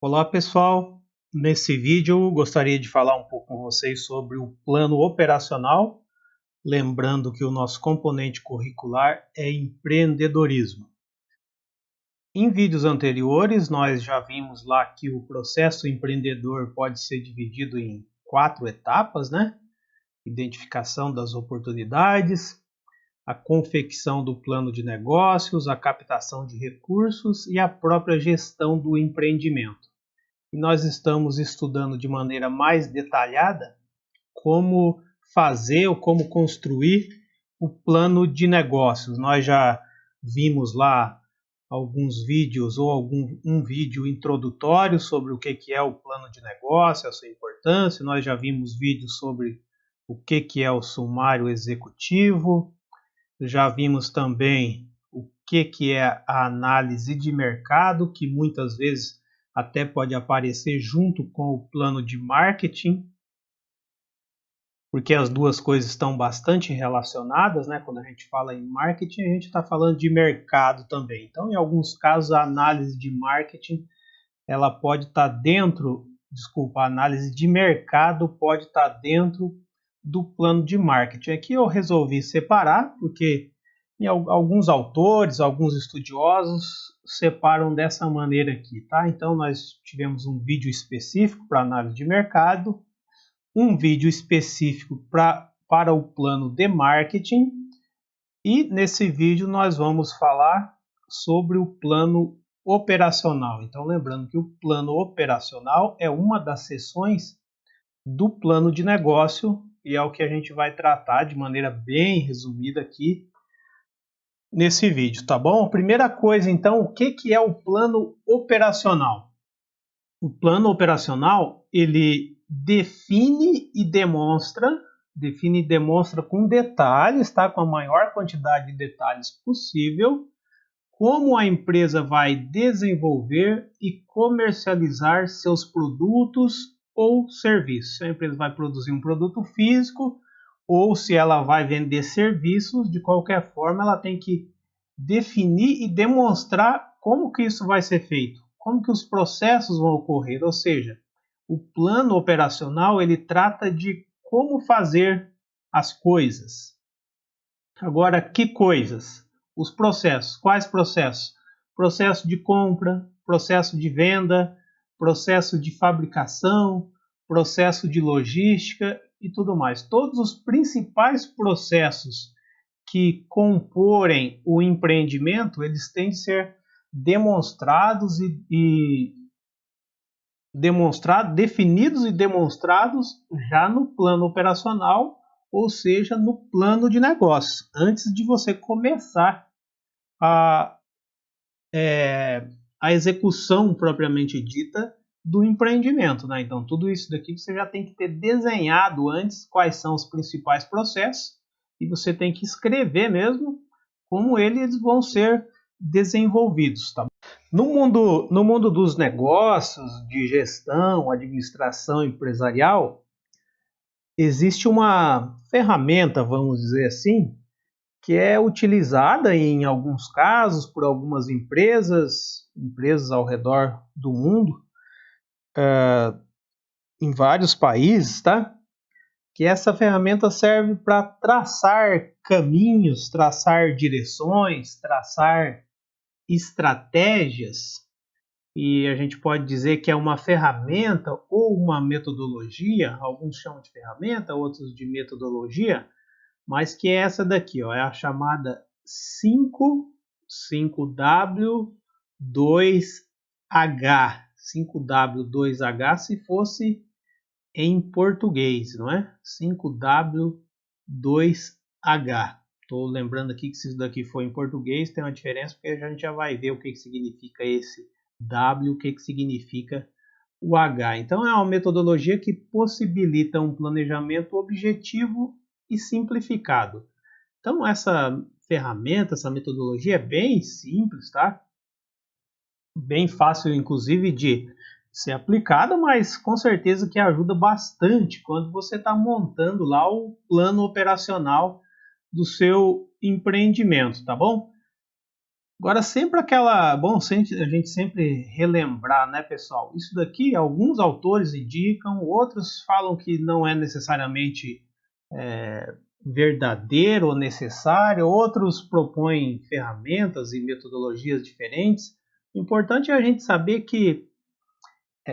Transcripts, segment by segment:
Olá pessoal, nesse vídeo eu gostaria de falar um pouco com vocês sobre o plano operacional, lembrando que o nosso componente curricular é empreendedorismo. Em vídeos anteriores nós já vimos lá que o processo empreendedor pode ser dividido em 4 etapas, né? Identificação das oportunidades, a confecção do plano de negócios, a captação de recursos e a própria gestão do empreendimento. E nós estamos estudando de maneira mais detalhada como fazer ou como construir o plano de negócios. Nós já vimos lá alguns vídeos ou um vídeo introdutório sobre o que é o plano de negócio, a sua importância. Nós já vimos vídeos sobre o que é o sumário executivo. Já vimos também o que é a análise de mercado, que muitas vezes até pode aparecer junto com o plano de marketing, porque as duas coisas estão bastante relacionadas, né? Quando a gente fala em marketing, a gente está falando de mercado também. Então, em alguns casos, a análise de marketing, ela pode estar dentro, a análise de mercado pode estar dentro do plano de marketing. Aqui eu resolvi separar, porque alguns autores, alguns estudiosos separam dessa maneira aqui, tá? Então nós tivemos um vídeo específico para análise de mercado, um vídeo específico para o plano de marketing e nesse vídeo nós vamos falar sobre o plano operacional. Então lembrando que o plano operacional é uma das seções do plano de negócio e é o que a gente vai tratar de maneira bem resumida aqui nesse vídeo, tá bom? Primeira coisa, então, o que é o plano operacional? O plano operacional, ele define e demonstra com detalhes, tá? Com a maior quantidade de detalhes possível, como a empresa vai desenvolver e comercializar seus produtos ou serviços. Se a empresa vai produzir um produto físico ou se ela vai vender serviços, de qualquer forma ela tem que definir e demonstrar como que isso vai ser feito, como que os processos vão ocorrer, ou seja, o plano operacional ele trata de como fazer as coisas. Agora, que coisas? Os processos. Quais processos? Processo de compra, processo de venda, processo de fabricação, processo de logística e tudo mais. Todos os principais processos que comporem o empreendimento, eles têm de ser demonstrados definidos e demonstrados já no plano operacional, ou seja, no plano de negócio, antes de você começar a, a execução propriamente dita do empreendimento, né? Então, tudo isso daqui você já tem que ter desenhado antes quais são os principais processos e você tem que escrever mesmo como eles vão ser desenvolvidos, tá? No mundo dos negócios, de gestão, administração empresarial, existe uma ferramenta, vamos dizer assim, que é utilizada em alguns casos por algumas empresas ao redor do mundo, em vários países, tá? Que essa ferramenta serve para traçar caminhos, traçar direções, traçar estratégias, e a gente pode dizer que é uma ferramenta ou uma metodologia, alguns chamam de ferramenta, outros de metodologia, mas que é essa daqui, ó, é a chamada 5W2H. 5W2H se fosse em português, não é? 5W2H. Estou lembrando aqui que se isso daqui for em português tem uma diferença, porque a gente já vai ver o que significa esse W, o que significa o H. Então é uma metodologia que possibilita um planejamento objetivo e simplificado. Então essa ferramenta, essa metodologia é bem simples, tá? Bem fácil, inclusive, de ser aplicada, mas com certeza que ajuda bastante quando você está montando lá o plano operacional do seu empreendimento, tá bom? Agora, sempre aquela... Bom, a gente sempre relembrar, né, pessoal? Isso daqui, alguns autores indicam, outros falam que não é necessariamente verdadeiro ou necessário, outros propõem ferramentas e metodologias diferentes. O importante é a gente saber que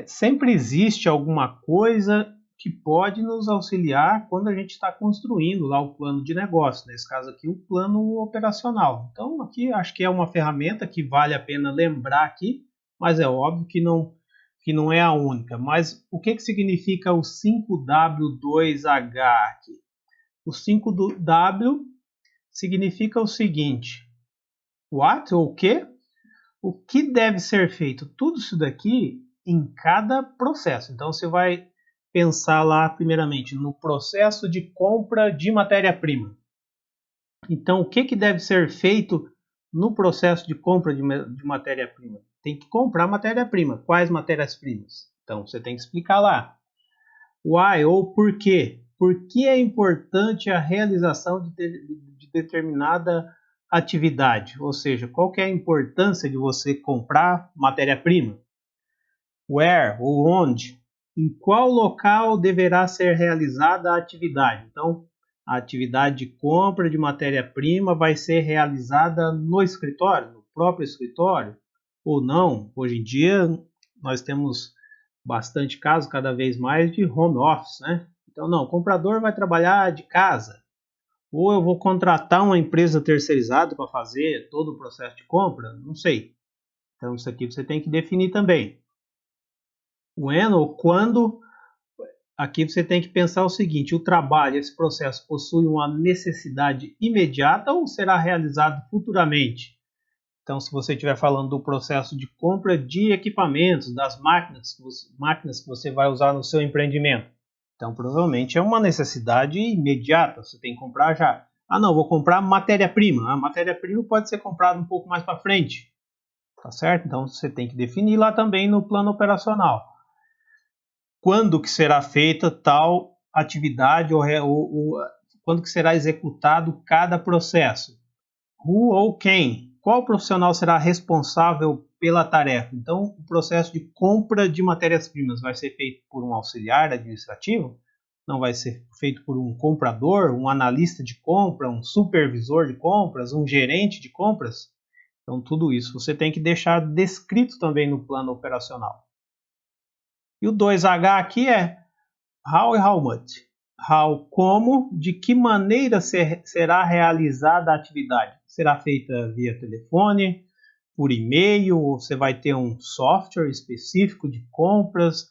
sempre existe alguma coisa que pode nos auxiliar quando a gente está construindo lá o plano de negócio, nesse caso aqui o plano operacional. Então aqui acho que é uma ferramenta que vale a pena lembrar aqui, mas é óbvio que não é a única. Mas o que significa o 5W2H aqui? O 5W significa o seguinte: what, ou o que? O que deve ser feito? Tudo isso daqui em cada processo. Então você vai pensar lá primeiramente no processo de compra de matéria-prima. Então o que deve ser feito no processo de compra de matéria-prima? Tem que comprar matéria-prima. Quais matérias-primas? Então você tem que explicar lá. Why, ou por quê? Por que é importante a realização de determinada atividade? Ou seja, qual que é a importância de você comprar matéria-prima? Where, ou onde? Em qual local deverá ser realizada a atividade? Então, a atividade de compra de matéria-prima vai ser realizada no escritório, no próprio escritório, ou não? Hoje em dia, nós temos bastante casos, cada vez mais, de home office, né? Então, não, o comprador vai trabalhar de casa. Ou eu vou contratar uma empresa terceirizada para fazer todo o processo de compra? Não sei. Então, isso aqui você tem que definir também. When, ou quando, aqui você tem que pensar o seguinte: o trabalho, esse processo possui uma necessidade imediata ou será realizado futuramente? Então, se você estiver falando do processo de compra de equipamentos, das máquinas que você vai usar no seu empreendimento, então provavelmente é uma necessidade imediata, você tem que comprar já. Ah, não, vou comprar matéria-prima. A matéria-prima pode ser comprada um pouco mais para frente, tá certo? Então você tem que definir lá também no plano operacional quando que será feita tal atividade ou quando que será executado cada processo. Who ou quem? Qual profissional será responsável pela tarefa? Então, o processo de compra de matérias-primas vai ser feito por um auxiliar administrativo? Não vai ser feito por um comprador, um analista de compra, um supervisor de compras, um gerente de compras? Então, tudo isso você tem que deixar descrito também no plano operacional. E o 2H aqui é how e how much. How, como, de que maneira será realizada a atividade? Será feita via telefone, por e-mail, ou você vai ter um software específico de compras,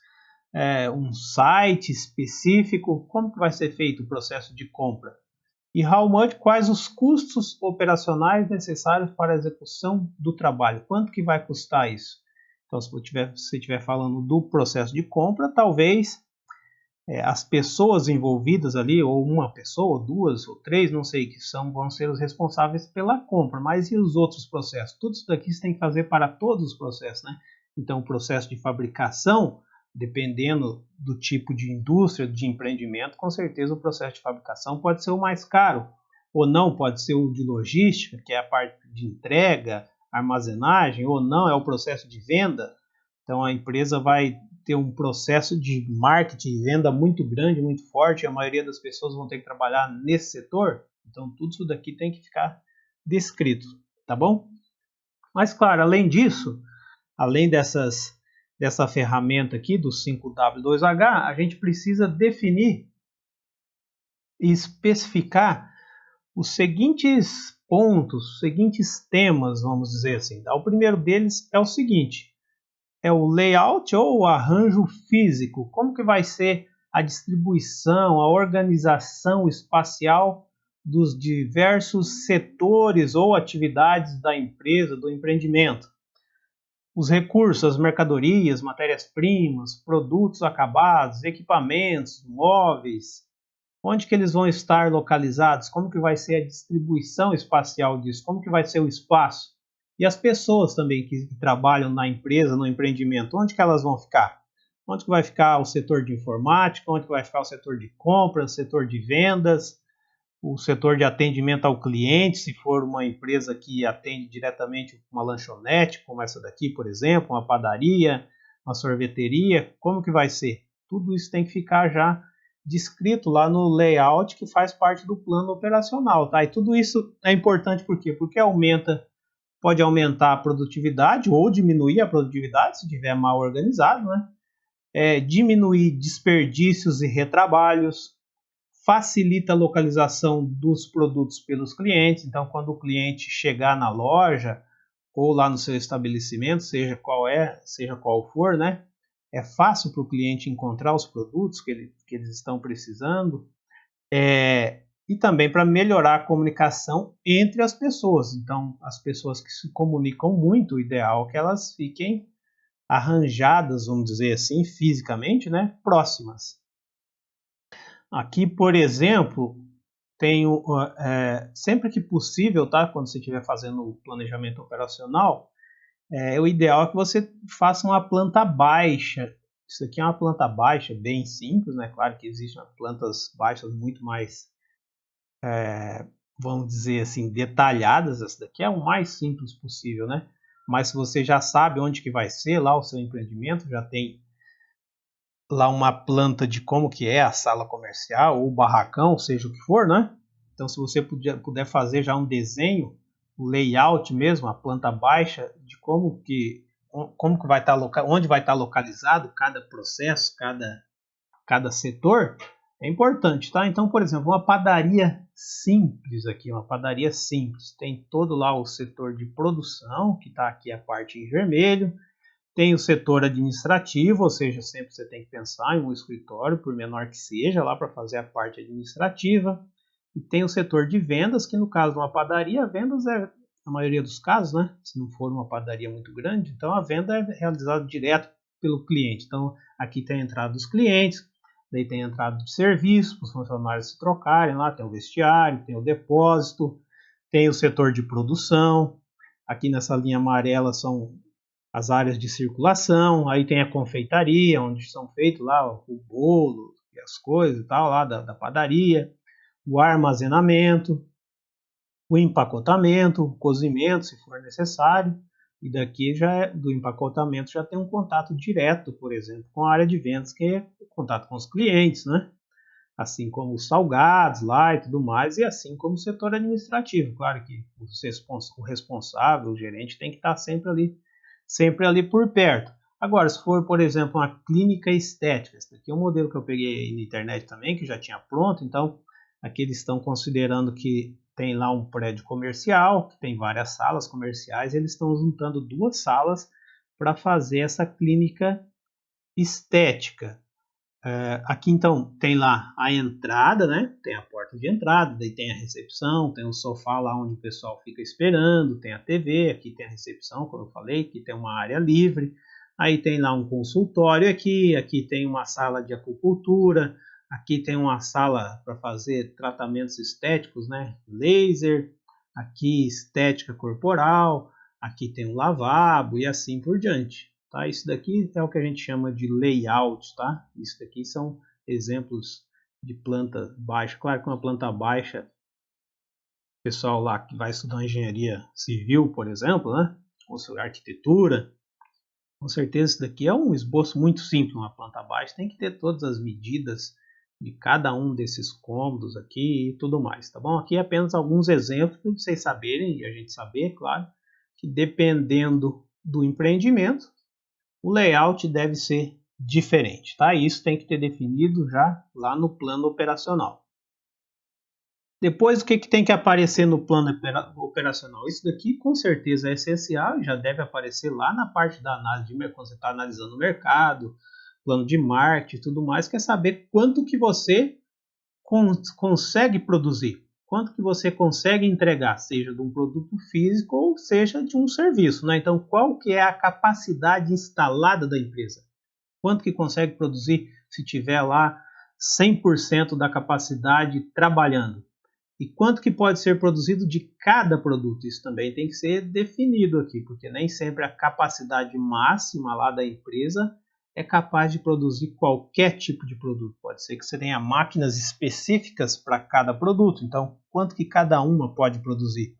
um site específico? Como que vai ser feito o processo de compra? E how much, quais os custos operacionais necessários para a execução do trabalho? Quanto que vai custar isso? Então, se você estiver falando do processo de compra, talvez as pessoas envolvidas ali, ou uma pessoa, ou duas, ou três, não sei, que vão ser os responsáveis pela compra, mas e os outros processos? Tudo isso daqui você tem que fazer para todos os processos, né? Então, o processo de fabricação, dependendo do tipo de indústria, de empreendimento, com certeza o processo de fabricação pode ser o mais caro, ou não, pode ser o de logística, que é a parte de entrega, armazenagem, ou não, é o processo de venda. Então, a empresa vai ter um processo de marketing e venda muito grande, muito forte, a maioria das pessoas vão ter que trabalhar nesse setor, então tudo isso daqui tem que ficar descrito, tá bom? Mas claro, além disso, além dessa ferramenta aqui do 5W2H, a gente precisa definir e especificar os seguintes pontos, os seguintes temas, vamos dizer assim. O primeiro deles é o seguinte: é o layout ou o arranjo físico. Como que vai ser a distribuição, a organização espacial dos diversos setores ou atividades da empresa, do empreendimento? Os recursos, as mercadorias, matérias-primas, produtos acabados, equipamentos, móveis, onde que eles vão estar localizados? Como que vai ser a distribuição espacial disso? Como que vai ser o espaço? E as pessoas também que trabalham na empresa, no empreendimento, onde que elas vão ficar? Onde que vai ficar o setor de informática? Onde que vai ficar o setor de compras, o setor de vendas? o setor de atendimento ao cliente, se for uma empresa que atende diretamente uma lanchonete, como essa daqui, por exemplo, uma padaria, uma sorveteria, como que vai ser? Tudo isso tem que ficar já descrito lá no layout que faz parte do plano operacional, tá? E tudo isso é importante por quê? Porque pode aumentar a produtividade ou diminuir a produtividade se estiver mal organizado, né? Diminuir desperdícios e retrabalhos, facilita a localização dos produtos pelos clientes. Então, quando o cliente chegar na loja ou lá no seu estabelecimento, seja qual for, né? É fácil para o cliente encontrar os produtos que eles estão precisando. E também para melhorar a comunicação entre as pessoas. Então, as pessoas que se comunicam muito, o ideal é que elas fiquem arranjadas, vamos dizer assim, fisicamente, né, próximas. Aqui, por exemplo, tenho sempre que possível, tá? Quando você estiver fazendo o planejamento operacional, o ideal é que você faça uma planta baixa. Isso aqui é uma planta baixa bem simples, né? Claro que existem plantas baixas muito mais, vamos dizer assim, detalhadas. Essa daqui é o mais simples possível, né? Mas se você já sabe onde que vai ser lá o seu empreendimento, já tem lá uma planta de como que é a sala comercial ou o barracão, seja o que for, né? Então, se você puder fazer já um desenho, o layout mesmo, a planta baixa, de como que vai estar onde vai estar localizado cada processo, cada setor, é importante, tá? Então, por exemplo, uma padaria simples aqui, uma padaria simples, tem todo lá o setor de produção, que está aqui a parte em vermelho, tem o setor administrativo, ou seja, sempre você tem que pensar em um escritório, por menor que seja, lá para fazer a parte administrativa. E tem o setor de vendas, que no caso de uma padaria, vendas é a maioria dos casos, né? Se não for uma padaria muito grande, então a venda é realizada direto pelo cliente. Então aqui tem a entrada dos clientes, daí tem a entrada de serviço, para os funcionários se trocarem lá, tem o vestiário, tem o depósito, tem o setor de produção. Aqui nessa linha amarela são as áreas de circulação, aí tem a confeitaria, onde são feitos lá o bolo e as coisas e tal, lá da padaria, o armazenamento, o empacotamento, o cozimento, se for necessário, e daqui do empacotamento já tem um contato direto, por exemplo, com a área de vendas, que é o contato com os clientes, né? Assim como os salgados lá e tudo mais, e assim como o setor administrativo. Claro que o responsável, o gerente, tem que estar sempre ali por perto. Agora, se for, por exemplo, uma clínica estética, esse aqui é um modelo que eu peguei na internet também, que já tinha pronto, então aqui eles estão considerando que tem lá um prédio comercial, que tem várias salas comerciais, e eles estão juntando 2 salas para fazer essa clínica estética. Aqui então tem lá a entrada, né? Tem a porta de entrada, daí tem a recepção, tem o sofá lá onde o pessoal fica esperando, tem a TV, aqui tem a recepção, como eu falei, aqui tem uma área livre, aí tem lá um consultório aqui tem uma sala de acupuntura, aqui tem uma sala para fazer tratamentos estéticos, né? Laser, aqui estética corporal, aqui tem um lavabo e assim por diante. Tá? Isso daqui é o que a gente chama de layout, tá? Isso daqui são exemplos de planta baixa. Claro que uma planta baixa, o pessoal lá que vai estudar engenharia civil, por exemplo, né? Ou arquitetura, com certeza isso daqui é um esboço muito simples. Uma planta baixa tem que ter todas as medidas de cada um desses cômodos aqui e tudo mais, tá bom? Aqui apenas alguns exemplos para vocês saberem e a gente saber, claro, que dependendo do empreendimento, o layout deve ser diferente, tá? Isso tem que ter definido já lá no plano operacional. Depois, o que tem que aparecer no plano operacional? Isso daqui com certeza é essencial e já deve aparecer lá na parte da análise de mercado, quando você está analisando o mercado, plano de marketing e tudo mais, quer saber quanto que você consegue produzir, quanto que você consegue entregar, seja de um produto físico ou seja de um serviço, né? Então, qual que é a capacidade instalada da empresa? Quanto que consegue produzir se tiver lá 100% da capacidade trabalhando? E quanto que pode ser produzido de cada produto? Isso também tem que ser definido aqui, porque nem sempre a capacidade máxima lá da empresa é capaz de produzir qualquer tipo de produto. Pode ser que você tenha máquinas específicas para cada produto. Então, quanto que cada uma pode produzir?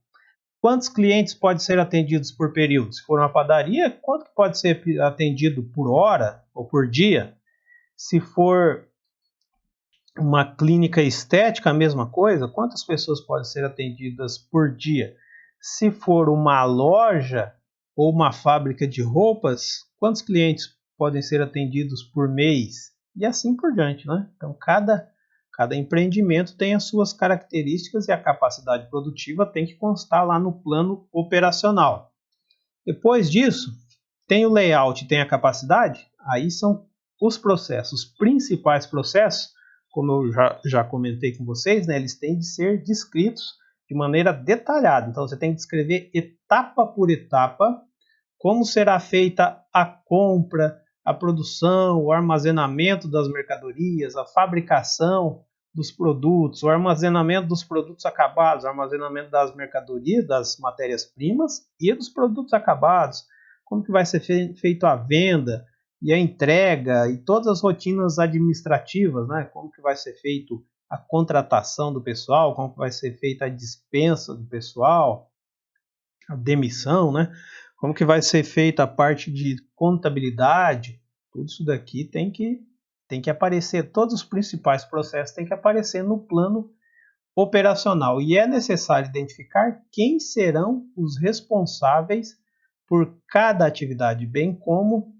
Quantos clientes podem ser atendidos por período? Se for uma padaria, quanto que pode ser atendido por hora ou por dia? Se for uma clínica estética, a mesma coisa, quantas pessoas podem ser atendidas por dia? Se for uma loja ou uma fábrica de roupas, quantos clientes podem ser atendidos por mês? E assim por diante, né? Então, cada empreendimento tem as suas características e a capacidade produtiva tem que constar lá no plano operacional. Depois disso, tem o layout, tem a capacidade, aí são os processos, os principais processos, como eu já comentei com vocês, né, eles têm de ser descritos de maneira detalhada. Então você tem que descrever etapa por etapa como será feita a compra, a produção, o armazenamento das mercadorias, a fabricação dos produtos, o armazenamento dos produtos acabados, o armazenamento das mercadorias, das matérias-primas e dos produtos acabados, como que vai ser feito a venda e a entrega e todas as rotinas administrativas, né? Como que vai ser feito a contratação do pessoal, como que vai ser feita a dispensa do pessoal, a demissão, né? Como que vai ser feita a parte de contabilidade, tudo isso daqui tem que aparecer, todos os principais processos têm que aparecer no plano operacional. E é necessário identificar quem serão os responsáveis por cada atividade, bem como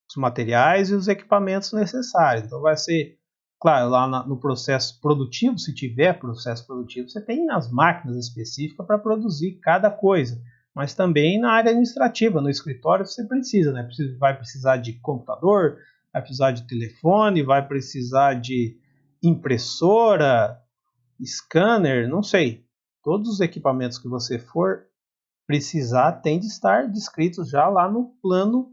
os materiais e os equipamentos necessários. Então vai ser, claro, lá no processo produtivo, se tiver processo produtivo, você tem as máquinas específicas para produzir cada coisa. Mas também na área administrativa, no escritório você precisa, né? Vai precisar de computador, vai precisar de telefone, vai precisar de impressora, scanner, não sei. Todos os equipamentos que você for precisar tem de estar descritos já lá no plano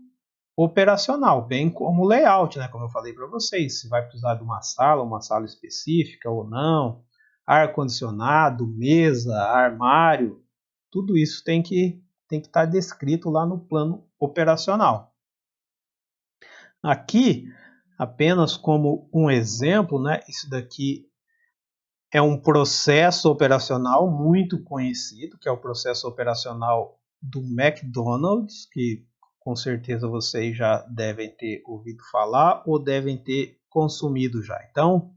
operacional, bem como o layout, né? Como eu falei para vocês, se vai precisar de uma sala específica ou não, ar-condicionado, mesa, armário, tudo isso tem que estar descrito lá no plano operacional. Aqui, apenas como um exemplo, né? Isso daqui é um processo operacional muito conhecido, que é o processo operacional do McDonald's, que com certeza vocês já devem ter ouvido falar ou devem ter consumido já. Então,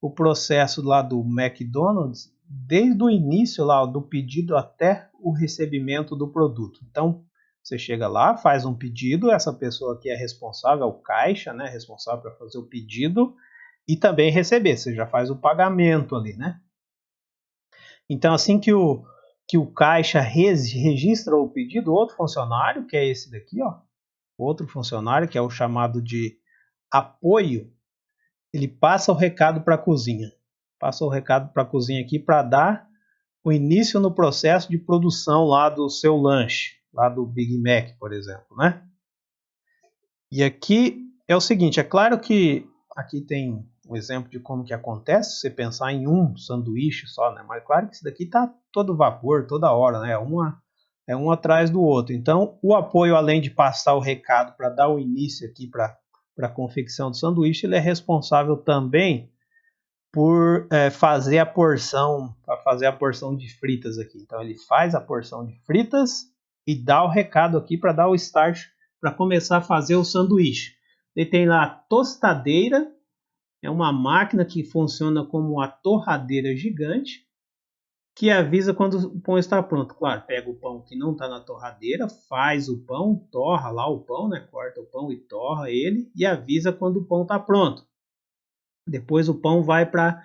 o processo lá do McDonald's, desde o início lá do pedido até o recebimento do produto. Então, você chega lá, faz um pedido, essa pessoa que é responsável, o caixa, né, responsável para fazer o pedido, e também receber, você já faz o pagamento ali, né? Então, assim que o caixa registra o pedido, outro funcionário, que é esse daqui, ó, outro funcionário, que é o chamado de apoio, ele passa o recado para a cozinha. Passa o recado para a cozinha aqui para dar o início no processo de produção lá do seu lanche, lá do Big Mac, por exemplo, né? E aqui é o seguinte, é claro que aqui tem um exemplo de como que acontece, se você pensar em um sanduíche só, né? Mas claro que isso daqui está todo vapor, toda hora, né? É um atrás do outro. Então, o apoio, além de passar o recado para dar o início aqui para a confecção do sanduíche, ele é responsável também por fazer a porção, para fazer a porção de fritas aqui. Então, ele faz a porção de fritas e dá o recado aqui para dar o start para começar a fazer o sanduíche. Ele tem lá a tostadeira, é uma máquina que funciona como uma torradeira gigante, que avisa quando o pão está pronto. Claro, pega o pão que não está na torradeira, faz o pão, torra lá o pão, né? Corta o pão e torra ele e avisa quando o pão está pronto. Depois o pão vai para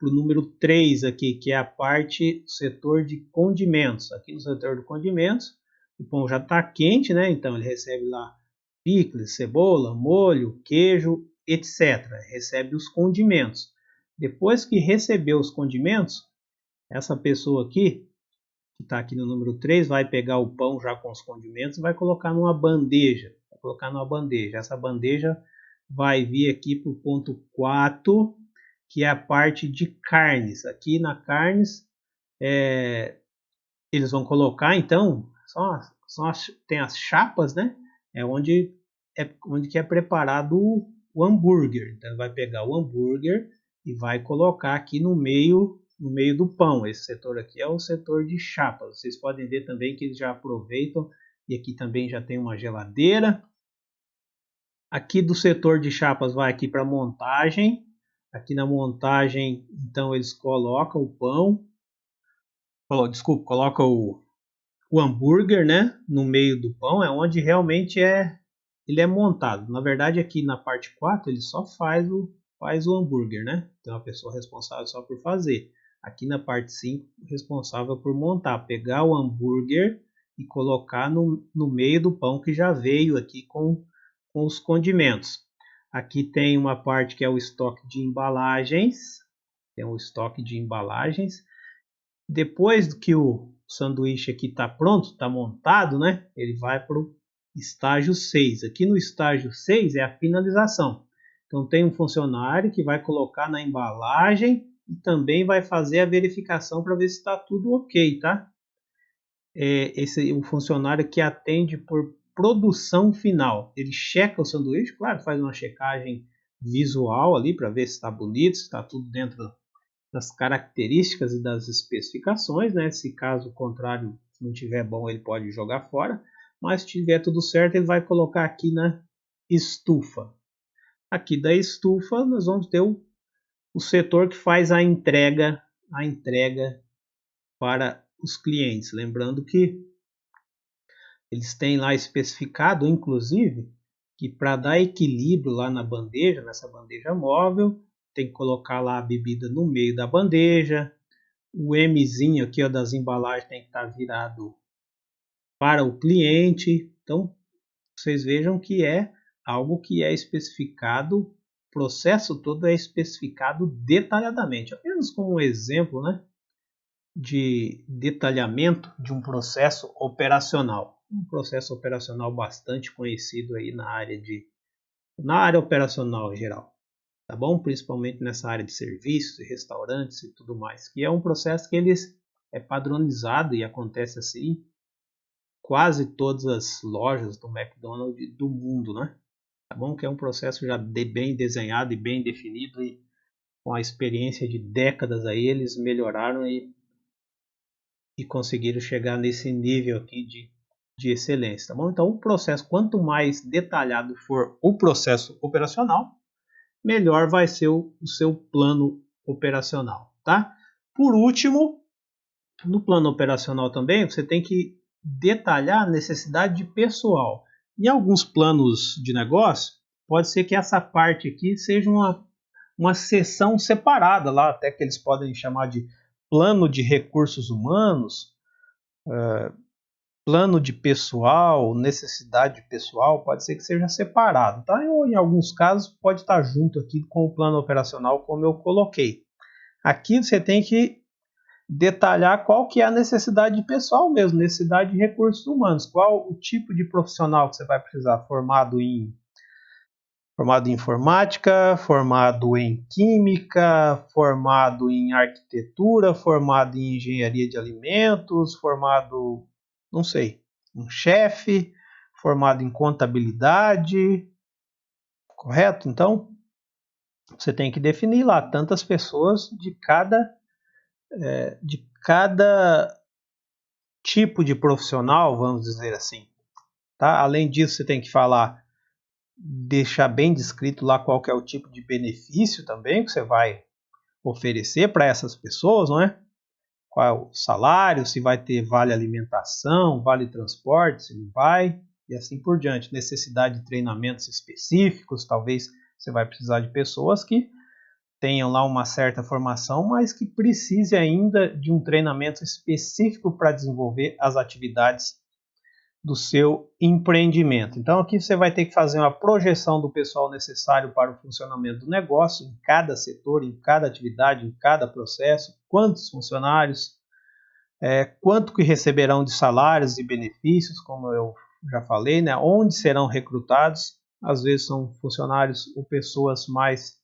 o número 3 aqui, que é a parte do setor de condimentos. Aqui no setor de condimentos, o pão já está quente, né? Então ele recebe lá picles, cebola, molho, queijo, etc. Recebe os condimentos. Depois que recebeu os condimentos, essa pessoa aqui, que está aqui no número 3, vai pegar o pão já com os condimentos e vai colocar numa bandeja. Vai colocar numa bandeja. Essa bandeja vai vir aqui para o ponto 4, que é a parte de carnes. Aqui na carnes, eles vão colocar, então, tem as chapas, né? É onde onde é preparado o hambúrguer. Então vai pegar o hambúrguer e vai colocar aqui no meio do pão. Esse setor aqui é o setor de chapas. Vocês podem ver também que eles já aproveitam, e aqui também já tem uma geladeira. Aqui do setor de chapas vai aqui para montagem. Aqui na montagem, então eles colocam o pão, coloca o hambúrguer, né, no meio do pão, é onde realmente ele é montado. Na verdade, aqui na parte 4, ele só faz o hambúrguer, né? Então, a pessoa responsável só por fazer. Aqui na parte 5, responsável por montar, pegar o hambúrguer e colocar no meio do pão que já veio aqui com os condimentos. Aqui tem uma parte que é o estoque de embalagens. Tem um estoque de embalagens. Depois que o sanduíche aqui está pronto, está montado, né? Ele vai para o estágio 6. Aqui no estágio 6 é a finalização. Então tem um funcionário que vai colocar na embalagem e também vai fazer a verificação para ver se está tudo ok, tá? Esse é o funcionário que atende por produção final. Ele checa o sanduíche, claro, faz uma checagem visual ali para ver se está bonito, se está tudo dentro das características e das especificações, né? Se caso contrário, se não tiver bom, ele pode jogar fora, mas se tiver tudo certo, ele vai colocar aqui na estufa. Aqui da estufa nós vamos ter o setor que faz a entrega para os clientes. Lembrando que eles têm lá especificado, inclusive, que para dar equilíbrio lá na bandeja, nessa bandeja móvel, tem que colocar lá a bebida no meio da bandeja. O Mzinho aqui, ó, das embalagens tem que estar virado para o cliente. Então, vocês vejam que é algo que é especificado, o processo todo é especificado detalhadamente. Apenas como um exemplo, né, de detalhamento de um processo operacional. Um processo operacional bastante conhecido aí na área operacional em geral. Tá bom? Principalmente nessa área de serviços e restaurantes e tudo mais, que é um processo que é padronizado e acontece assim quase todas as lojas do McDonald's do mundo, né? Tá bom? Que é um processo já bem desenhado e bem definido, e com a experiência de décadas aí eles melhoraram e conseguiram chegar nesse nível aqui de excelência, tá bom? Então o processo, quanto mais detalhado for o processo operacional, melhor vai ser o seu plano operacional, tá? Por último, no plano operacional também, você tem que detalhar a necessidade de pessoal. Em alguns planos de negócio, pode ser que essa parte aqui seja uma seção separada lá, até que eles podem chamar de plano de recursos humanos, plano de pessoal, necessidade de pessoal, pode ser que seja separado, tá? Ou em alguns casos pode estar junto aqui com o plano operacional, como eu coloquei. Aqui você tem que detalhar qual que é a necessidade de pessoal mesmo, necessidade de recursos humanos, qual o tipo de profissional que você vai precisar, formado em informática, formado em química, formado em arquitetura, formado em engenharia de alimentos, formado, não sei, um chefe, formado em contabilidade, correto? Então, você tem que definir lá tantas pessoas de cada tipo de profissional, vamos dizer assim. Tá? Além disso, você tem que deixar bem descrito lá qual que é o tipo de benefício também que você vai oferecer para essas pessoas, não é? Qual é o salário, se vai ter vale alimentação, vale transporte, se não vai, e assim por diante. Necessidade de treinamentos específicos, talvez você vai precisar de pessoas que tenham lá uma certa formação, mas que precise ainda de um treinamento específico para desenvolver as atividades do seu empreendimento. Então aqui você vai ter que fazer uma projeção do pessoal necessário para o funcionamento do negócio, em cada setor, em cada atividade, em cada processo, quantos funcionários, quanto que receberão de salários e benefícios, como eu já falei, né? Onde serão recrutados, às vezes são funcionários ou pessoas mais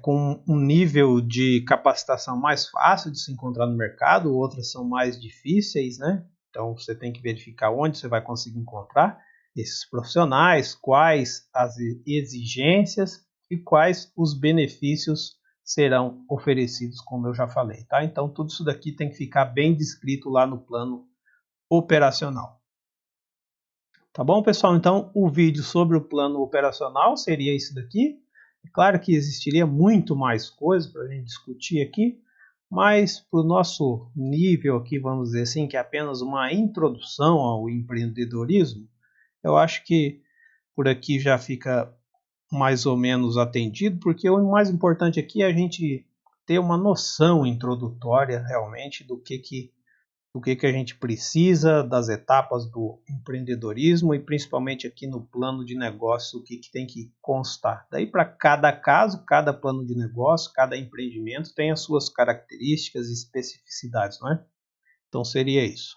com um nível de capacitação mais fácil de se encontrar no mercado, outras são mais difíceis, né? Então você tem que verificar onde você vai conseguir encontrar esses profissionais, quais as exigências e quais os benefícios serão oferecidos, como eu já falei, tá? Então tudo isso daqui tem que ficar bem descrito lá no plano operacional. Tá bom, pessoal? Então o vídeo sobre o plano operacional seria isso daqui. É claro que existiria muito mais coisa para a gente discutir aqui, mas para o nosso nível aqui, vamos dizer assim, que é apenas uma introdução ao empreendedorismo, eu acho que por aqui já fica mais ou menos atendido, porque o mais importante aqui é a gente ter uma noção introdutória realmente do que a gente precisa, das etapas do empreendedorismo e principalmente aqui no plano de negócio, o que tem que constar. Daí para cada caso, cada plano de negócio, cada empreendimento tem as suas características e especificidades, não é? Então seria isso.